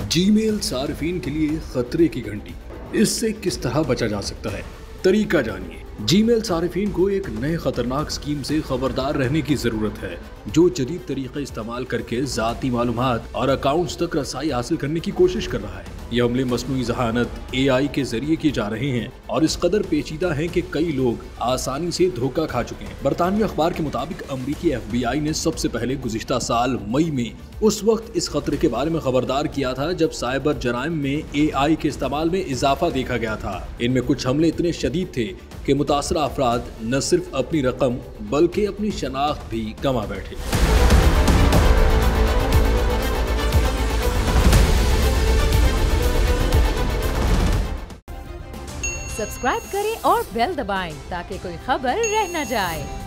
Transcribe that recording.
Gmail सार्फिन के लिए खतरे की घंटी, इससे किस तरह बचा जा सकता है, तरीका जानिए। जीमेल सार्फिन को एक नए खतरनाक स्कीम से खबरदार रहने की जरूरत है जो जदीद तरीके इस्तेमाल करके जाती मालूमात और अकाउंट्स तक रसाई हासिल करने की कोशिश कर रहा है। ये हमले मसनूई जहानत AI के जरिए किए जा रहे हैं और इस कदर पेचीदा हैं कि कई लोग आसानी से धोखा खा चुके हैं। बरतानवी अखबार के मुताबिक अमरीकी FBI ने सबसे पहले गुज़िश्ता साल मई में उस वक्त इस खतरे के बारे में खबरदार किया था जब साइबर जराइम में AI के इस्तेमाल में इजाफा देखा गया था। इनमें कुछ हमले इतने शदीद थे कि मुतासरा अफराद न सिर्फ अपनी रकम बल्कि अपनी शनाख्त भी गंवा बैठे। सब्सक्राइब करें और बेल दबाएं ताकि कोई खबर रह न जाए।